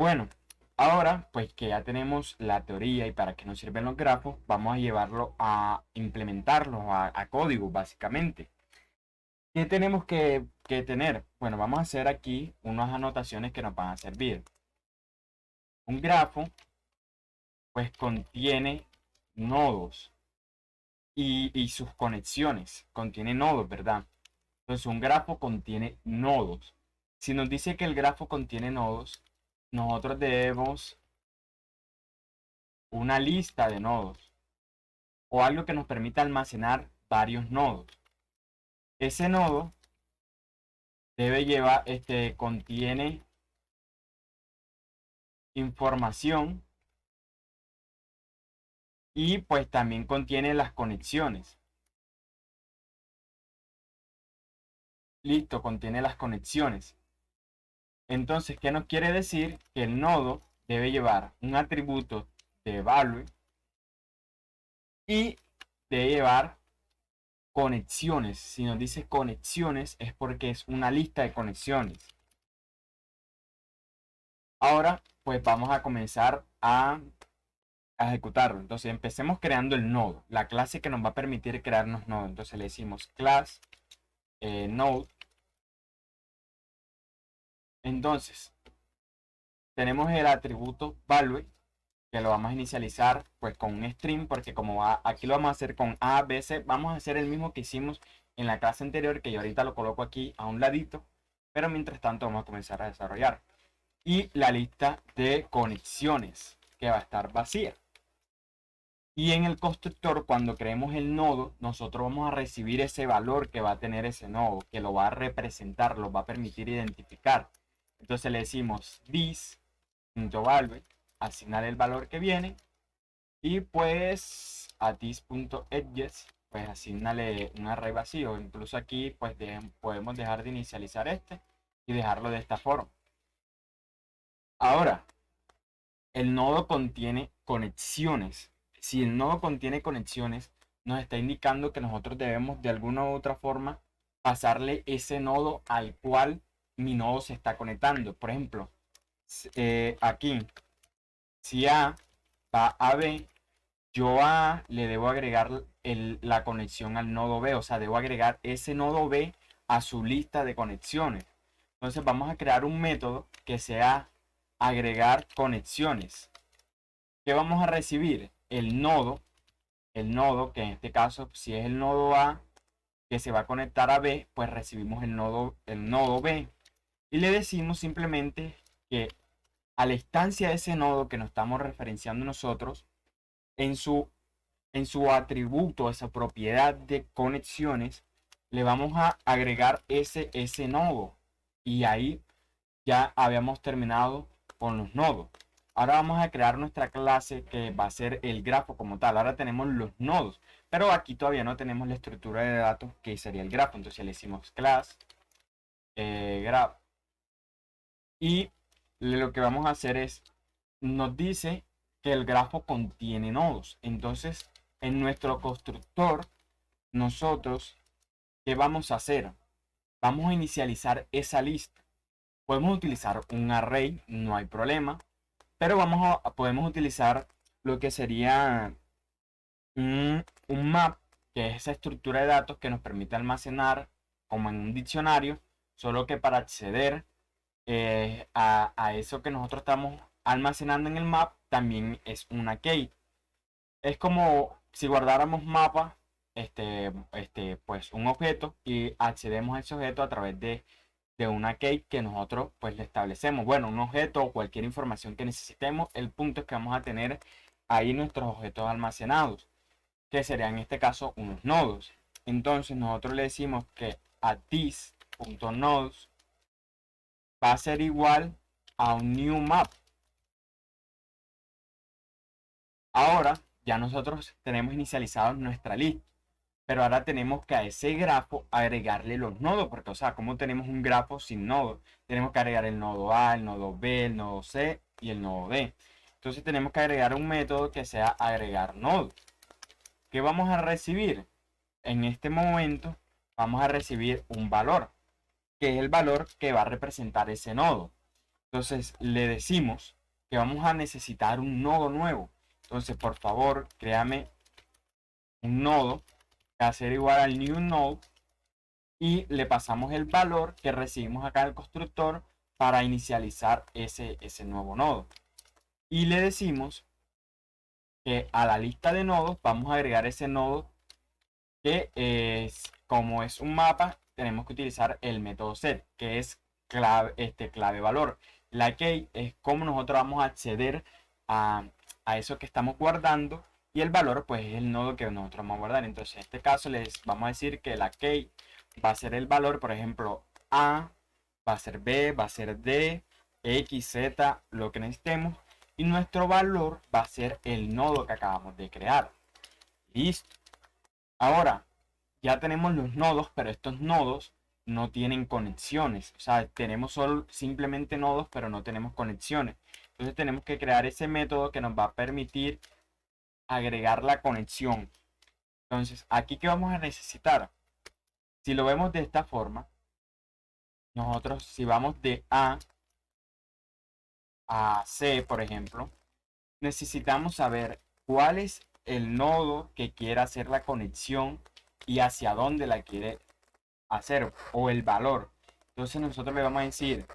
Bueno, ahora pues que ya tenemos la teoría y para qué nos sirven los grafos, vamos a llevarlo a implementarlo a código básicamente. ¿Qué tenemos que tener? Bueno, vamos a hacer aquí unas anotaciones que nos van a servir. Un grafo pues contiene nodos y sus conexiones. Contiene nodos, ¿verdad? Entonces un grafo contiene nodos. Si nos dice que el grafo contiene nodos, nosotros debemos una lista de nodos o algo que nos permita almacenar varios nodos. Ese nodo debe llevar, contiene información y pues también contiene las conexiones. Listo, contiene las conexiones. Entonces, ¿qué nos quiere decir? Que el nodo debe llevar un atributo de value y debe llevar conexiones. Si nos dice conexiones es porque es una lista de conexiones. Ahora, pues vamos a comenzar a ejecutarlo. Entonces, empecemos creando el nodo, la clase que nos va a permitir crearnos nodo. Entonces, le decimos class node. Entonces, tenemos el atributo value que lo vamos a inicializar pues con un string porque como aquí lo vamos a hacer con A, B, C, vamos a hacer el mismo que hicimos en la clase anterior, que yo ahorita lo coloco aquí a un ladito, pero mientras tanto vamos a comenzar a desarrollar. Y la lista de conexiones que va a estar vacía. Y en el constructor, cuando creemos el nodo, nosotros vamos a recibir ese valor que va a tener ese nodo, que lo va a representar, lo va a permitir identificar. Entonces le decimos this.value, asignar el valor que viene, y pues a this.edges, pues asignale un array vacío. Incluso aquí pues podemos dejar de inicializar y dejarlo de esta forma. Ahora, el nodo contiene conexiones. Si el nodo contiene conexiones, nos está indicando que nosotros debemos de alguna u otra forma pasarle ese nodo al cual mi nodo se está conectando. Por ejemplo, aquí, si A va a B, yo a le debo agregar la conexión al nodo B, o sea, debo agregar ese nodo B a su lista de conexiones. Entonces vamos a crear un método que sea agregar conexiones. ¿Qué vamos a recibir? El nodo que en este caso, si es el nodo A que se va a conectar a B, pues recibimos el nodo B. Y le decimos simplemente que a la instancia de ese nodo que nos estamos referenciando nosotros, en su atributo, esa propiedad de conexiones, le vamos a agregar ese nodo. Y ahí ya habíamos terminado con los nodos. Ahora vamos a crear nuestra clase que va a ser el grafo como tal. Ahora tenemos los nodos, pero aquí todavía no tenemos la estructura de datos que sería el grafo. Entonces le decimos class graph. Y lo que vamos a hacer es, nos dice que el grafo contiene nodos. Entonces, en nuestro constructor, nosotros, ¿qué vamos a hacer? Vamos a inicializar esa lista. Podemos utilizar un array, no hay problema, pero podemos utilizar lo que sería un map, que es esa estructura de datos que nos permite almacenar como en un diccionario, solo que para acceder a eso que nosotros estamos almacenando en el map también es una key. Es como si guardáramos mapa, pues un objeto y accedemos a ese objeto a través de una key que nosotros pues le establecemos. Bueno, un objeto o cualquier información que necesitemos, el punto es que vamos a tener ahí nuestros objetos almacenados, que serían en este caso unos nodos. Entonces nosotros le decimos que a this.nodes va a ser igual a un new map. Ahora ya nosotros tenemos inicializado nuestra lista, pero ahora tenemos que a ese grafo agregarle los nodos, porque o sea, como tenemos un grafo sin nodos, tenemos que agregar el nodo A, el nodo B, el nodo C y el nodo D. Entonces tenemos que agregar un método que sea agregar nodos. ¿Qué vamos a recibir? En este momento vamos a recibir un valor, que es el valor que va a representar ese nodo. Entonces le decimos que vamos a necesitar un nodo nuevo. Entonces, por favor, créame un nodo que va a ser igual al new node y le pasamos el valor que recibimos acá del constructor para inicializar ese nuevo nodo. Y le decimos que a la lista de nodos vamos a agregar ese nodo que es, como es un mapa, tenemos que utilizar el método set, que es clave valor. La key es como nosotros vamos a acceder a, a eso que estamos guardando y el valor pues es el nodo que nosotros vamos a guardar. Entonces en este caso les vamos a decir que la key va a ser el valor, por ejemplo, A, va a ser B, va a ser D, X, Z, lo que necesitemos. Y nuestro valor va a ser el nodo que acabamos de crear. Listo. Ahora, ya tenemos los nodos, pero estos nodos no tienen conexiones. O sea, tenemos solo simplemente nodos, pero no tenemos conexiones. Entonces tenemos que crear ese método que nos va a permitir agregar la conexión. Entonces, aquí que vamos a necesitar. Si lo vemos de esta forma, nosotros si vamos de A a C, por ejemplo, necesitamos saber cuál es el nodo que quiere hacer la conexión y hacia dónde la quiere hacer o el valor. Entonces nosotros le vamos a decir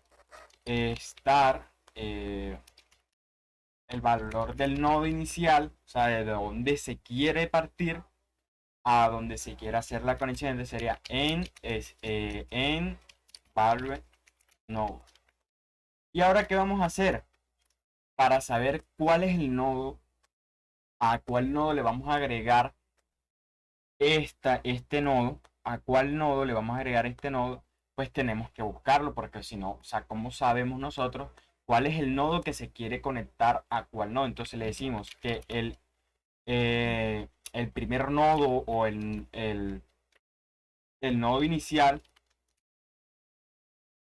estar el valor del nodo inicial, o sea, de donde se quiere partir a donde se quiere hacer la conexión. Entonces sería en value node. Y ahora, ¿qué vamos a hacer? Para saber cuál es el nodo, a cuál nodo le vamos a agregar este nodo, a cuál nodo le vamos a agregar este nodo, pues tenemos que buscarlo, porque si no, o sea, ¿cómo sabemos nosotros cuál es el nodo que se quiere conectar a cuál nodo? Entonces le decimos que el primer nodo o el nodo inicial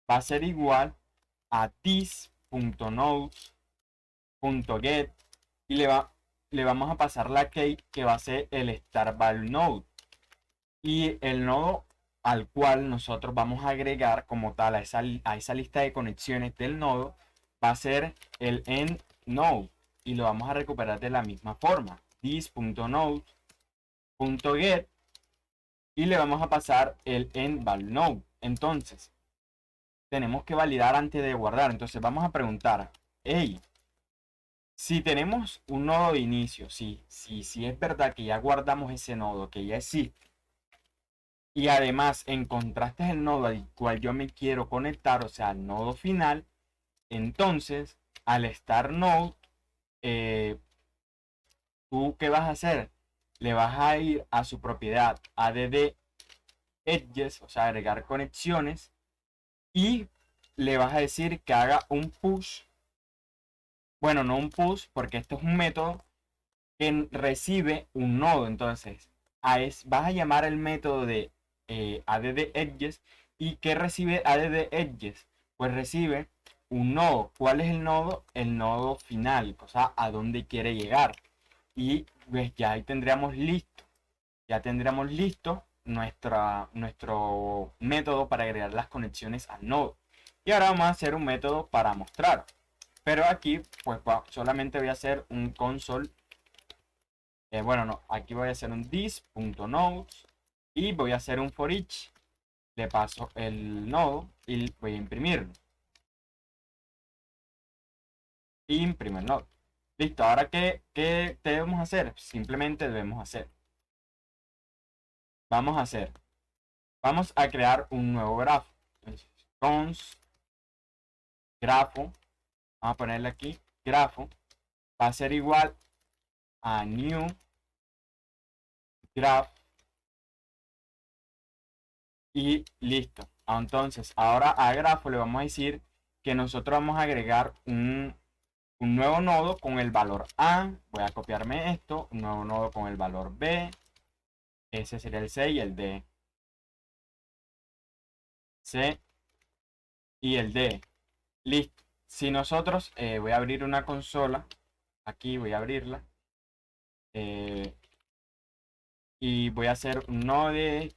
va a ser igual a this.nodes.get y le vamos a pasar la key que va a ser el start value node. Y el nodo al cual nosotros vamos a agregar como tal a esa lista de conexiones del nodo va a ser el end node y lo vamos a recuperar de la misma forma, this.node.get y le vamos a pasar el end value node. Entonces tenemos que validar antes de guardar. Entonces vamos a preguntar, hey, si tenemos un nodo de inicio, si es verdad que ya guardamos ese nodo, que ya existe, y además encontraste el nodo al cual yo me quiero conectar, o sea, el nodo final, entonces al start node, ¿tú qué vas a hacer? Le vas a ir a su propiedad add edges, o sea, agregar conexiones, y le vas a decir que haga un push. Bueno, no un push, porque esto es un método que recibe un nodo. Entonces, vas a llamar el método de add edges. ¿Y qué recibe add edges? Pues recibe un nodo. ¿Cuál es el nodo? El nodo final, o sea, a dónde quiere llegar. Y pues ya ahí tendríamos listo. Ya tendríamos listo nuestro método para agregar las conexiones al nodo. Y ahora vamos a hacer un método para mostrar. Pero aquí, pues solamente voy a hacer un console. Bueno, no, aquí voy a hacer un this.nodes y voy a hacer un for each. Le paso el nodo y voy a imprimirlo. Imprimo el nodo. Listo, ahora ¿qué debemos hacer? Simplemente debemos hacer. Vamos a crear un nuevo grafo. Entonces, cons grafo, vamos a ponerle aquí, grafo, va a ser igual a new graph y listo. Entonces, ahora a grafo le vamos a decir que nosotros vamos a agregar un nuevo nodo con el valor A. Voy a copiarme esto, un nuevo nodo con el valor B. Ese sería el C y el D. C y el D. Listo. Si nosotros, voy a abrir una consola, aquí voy a abrirla, y voy a hacer un node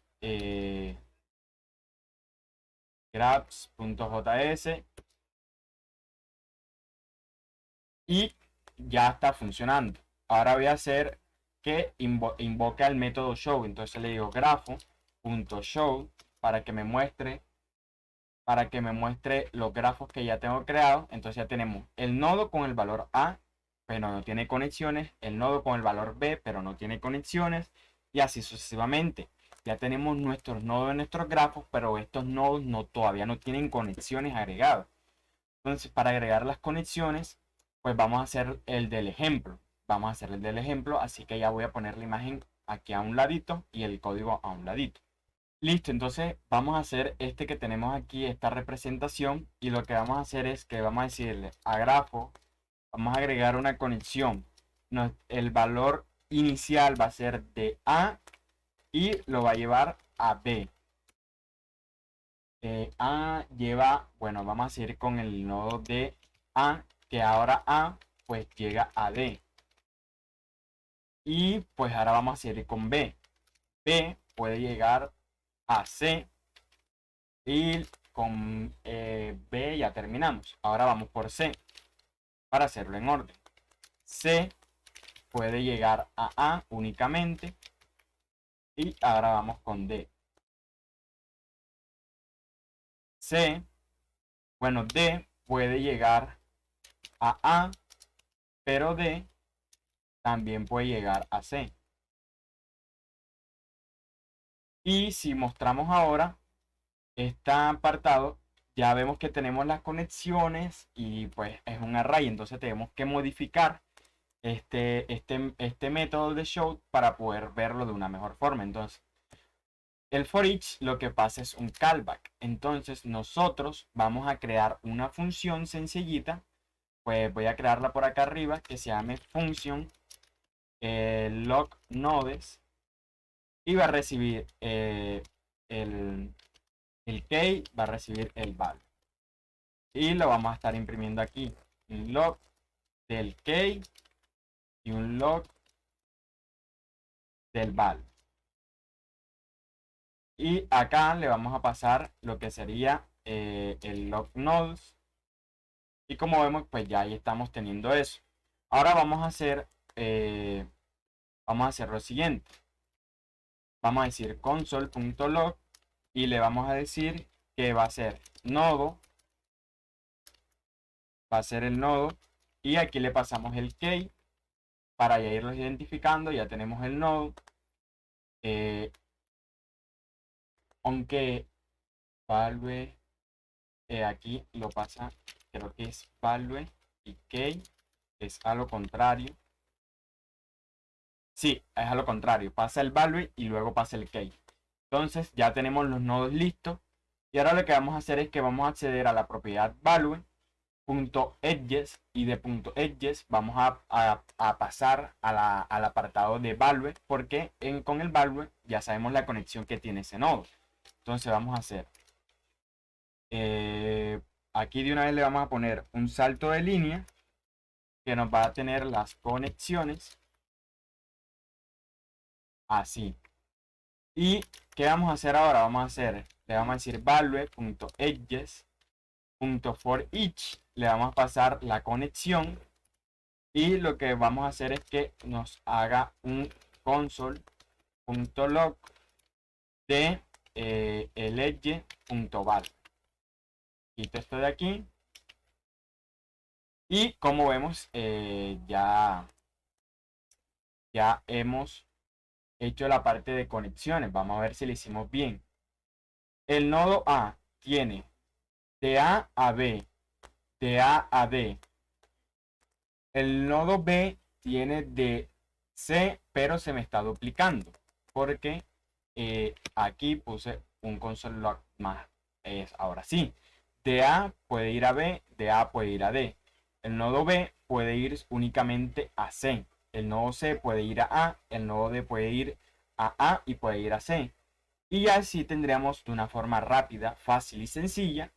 grabs.js y ya está funcionando. Ahora voy a hacer que invoque al método show. Entonces le digo grafo.show para que me muestre los grafos que ya tengo creados. Entonces ya tenemos el nodo con el valor A, pero no tiene conexiones, el nodo con el valor B, pero no tiene conexiones, y así sucesivamente. Ya tenemos nuestros nodos en nuestros grafos, pero estos nodos todavía no tienen conexiones agregadas. Entonces, para agregar las conexiones, pues vamos a hacer el del ejemplo. Vamos a hacer el del ejemplo, así que ya voy a poner la imagen aquí a un ladito y el código a un ladito. Listo, entonces vamos a hacer este que tenemos aquí, esta representación, y lo que vamos a hacer es que vamos a decirle a grafo, vamos a agregar una conexión. El valor inicial va a ser de A y lo va a llevar a B. A lleva, bueno, vamos a seguir con el nodo de A, que ahora A pues llega a D. Y pues ahora vamos a seguir con B. B puede llegar a C. Y con B ya terminamos. Ahora vamos por C para hacerlo en orden. C puede llegar a A únicamente. Y ahora vamos con D. C, bueno, D puede llegar a A, pero D también puede llegar a C. Y si mostramos ahora este apartado, ya vemos que tenemos las conexiones y pues es un array. Entonces tenemos que modificar este método de show para poder verlo de una mejor forma. Entonces, el for each lo que pasa es un callback. Entonces nosotros vamos a crear una función sencillita. Pues voy a crearla por acá arriba que se llame function log nodes y va a recibir el key, va a recibir el val. Y lo vamos a estar imprimiendo aquí. Un log del key y un log del val. Y acá le vamos a pasar lo que sería el log nodes. Y como vemos, pues ya ahí estamos teniendo eso. Ahora vamos a hacer lo siguiente. Vamos a decir console.log y le vamos a decir que va a ser nodo. Va a ser el nodo. Y aquí le pasamos el key para ya irlos identificando. Ya tenemos el nodo. Aunque value aquí lo pasa, creo que es value y key es a lo contrario. Sí, es a lo contrario, pasa el value y luego pasa el key. Entonces ya tenemos los nodos listos y ahora lo que vamos a hacer es que vamos a acceder a la propiedad value.edges y de .edges vamos a pasar al apartado de value porque con el value ya sabemos la conexión que tiene ese nodo. Entonces vamos a hacer aquí de una vez le vamos a poner un salto de línea que nos va a tener las conexiones así. ¿Y qué vamos a hacer ahora? Le vamos a decir value.edges.forEach. Le vamos a pasar la conexión. Y lo que vamos a hacer es que nos haga un console.log de el edge.val. Quito esto de aquí. Y como vemos, ya hemos hecho la parte de conexiones. Vamos a ver si lo hicimos bien. El nodo A tiene de A a B, de A a D. El nodo B tiene de C, pero se me está duplicando porque aquí puse un console log más. Ahora sí, de A puede ir a B, de A puede ir a D. El nodo B puede ir únicamente a C. El nodo C puede ir a A, el nodo D puede ir a A y puede ir a C. Y así tendríamos de una forma rápida, fácil y sencilla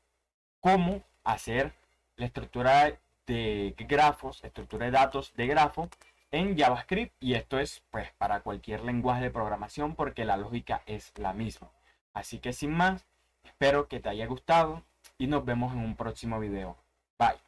cómo hacer la estructura de grafos, estructura de datos de grafo en JavaScript. Y esto es pues para cualquier lenguaje de programación porque la lógica es la misma. Así que sin más, espero que te haya gustado y nos vemos en un próximo video. Bye.